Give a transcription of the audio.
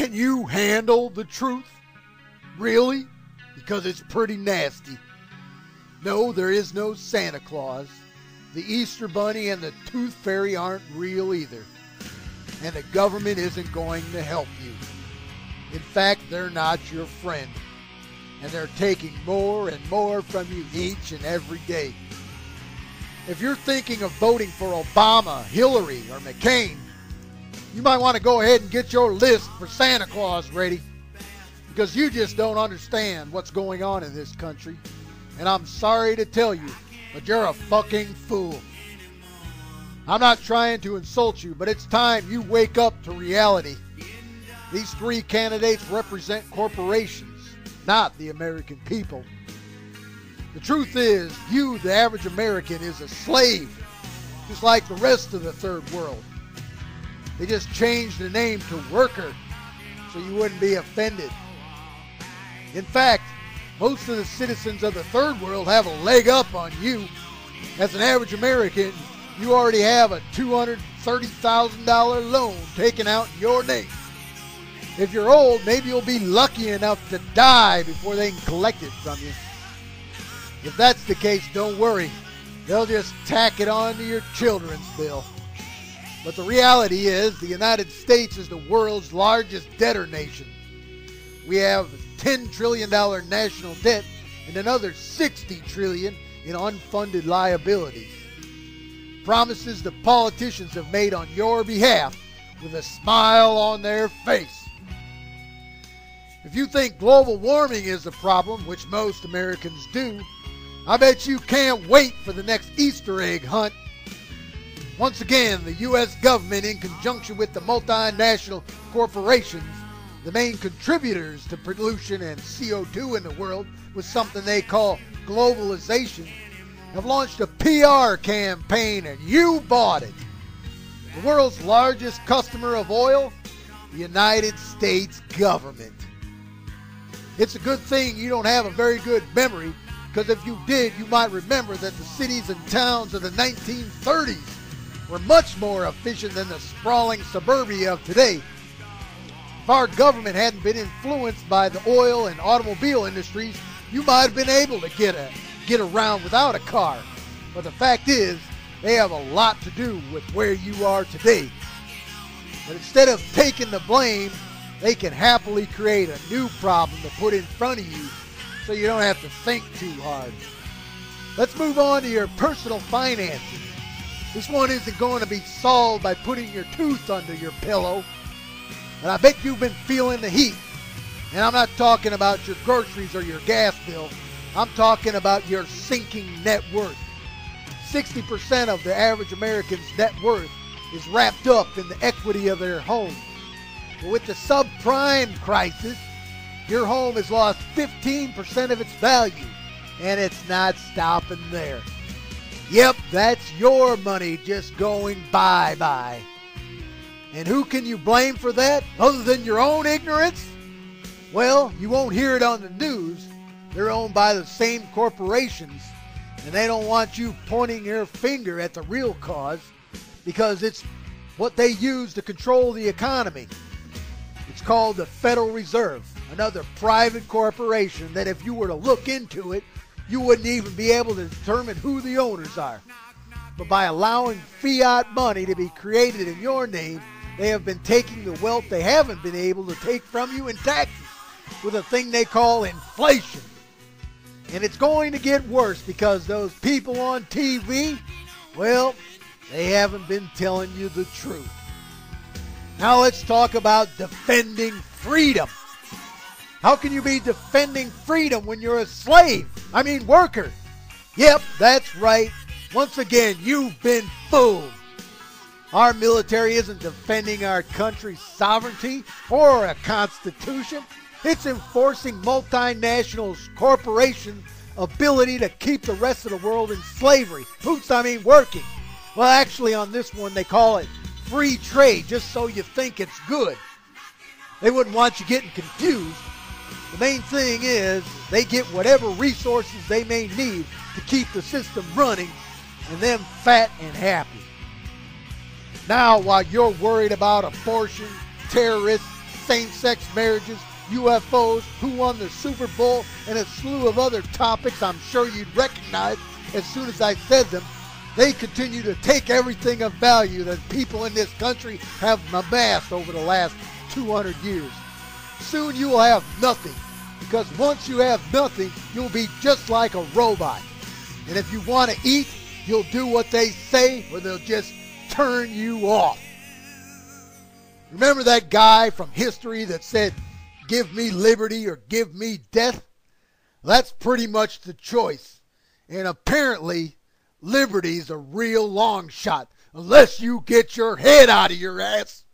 Can you handle the truth? Really? Because it's pretty nasty. No, there is no Santa Claus. The Easter Bunny and the Tooth Fairy aren't real either. And the government isn't going to help you. In fact, they're not your friend. And they're taking more and more from you each and every day. If you're thinking of voting for Obama, Hillary, or McCain, you might want to go ahead and get your list for Santa Claus ready. Because you just don't understand what's going on in this country. And I'm sorry to tell you, but you're a fucking fool. I'm not trying to insult you, but it's time you wake up to reality. These three candidates represent corporations, not the American people. The truth is, you, the average American, is a slave, just like the rest of the third world. They just changed the name to worker so you wouldn't be offended. In fact, most of the citizens of the third world have a leg up on you. As an average American, you already have a $230,000 loan taken out in your name. If you're old, maybe you'll be lucky enough to die before they can collect it from you. If that's the case, don't worry. They'll just tack it on to your children's bill. But the reality is, the United States is the world's largest debtor nation. We have $10 trillion national debt and another $60 trillion in unfunded liabilities. Promises the politicians have made on your behalf with a smile on their face. If you think global warming is a problem, which most Americans do, I bet you can't wait for the next Easter egg hunt. Once again, the U.S. government, in conjunction with the multinational corporations, the main contributors to pollution and CO2 in the world, with something they call globalization, have launched a PR campaign, and you bought it. The world's largest customer of oil, the United States government. It's a good thing you don't have a very good memory, because if you did, you might remember that the cities and towns of the 1930s were much more efficient than the sprawling suburbia of today. If our government hadn't been influenced by the oil and automobile industries, you might have been able to get around without a car. But the fact is, they have a lot to do with where you are today. But instead of taking the blame, they can happily create a new problem to put in front of you so you don't have to think too hard. Let's move on to your personal finances. This one isn't going to be solved by putting your tooth under your pillow. And I bet you've been feeling the heat. And I'm not talking about your groceries or your gas bill. I'm talking about your sinking net worth. 60% of the average American's net worth is wrapped up in the equity of their home. But with the subprime crisis, your home has lost 15% of its value. And it's not stopping there. Yep, that's your money just going bye-bye. And who can you blame for that other than your own ignorance? Well, you won't hear it on the news. They're owned by the same corporations, and they don't want you pointing your finger at the real cause because it's what they use to control the economy. It's called the Federal Reserve, another private corporation that if you were to look into it, you wouldn't even be able to determine who the owners are. But by allowing fiat money to be created in your name, they have been taking the wealth they haven't been able to take from you in taxes with a thing they call inflation. And it's going to get worse because those people on TV, well, they haven't been telling you the truth. Now let's talk about defending freedom. How can you be defending freedom when you're a slave? I mean, worker. Yep, that's right. Once again, you've been fooled. Our military isn't defending our country's sovereignty or a constitution. It's enforcing multinational corporations' ability to keep the rest of the world in slavery. Oops, I mean working. Well, actually, on this one, they call it free trade, just so you think it's good. They wouldn't want you getting confused. The main thing is they get whatever resources they may need to keep the system running and them fat and happy. Now, while you're worried about abortion, terrorists, same-sex marriages, UFOs, who won the Super Bowl, and a slew of other topics I'm sure you'd recognize as soon as I said them, they continue to take everything of value that people in this country have amassed over the last 200 years. Soon you will have nothing, because once you have nothing, you'll be just like a robot. And if you want to eat, you'll do what they say, or they'll just turn you off. Remember that guy from history that said, "Give me liberty or give me death"? That's pretty much the choice. And apparently, liberty's a real long shot, unless you get your head out of your ass.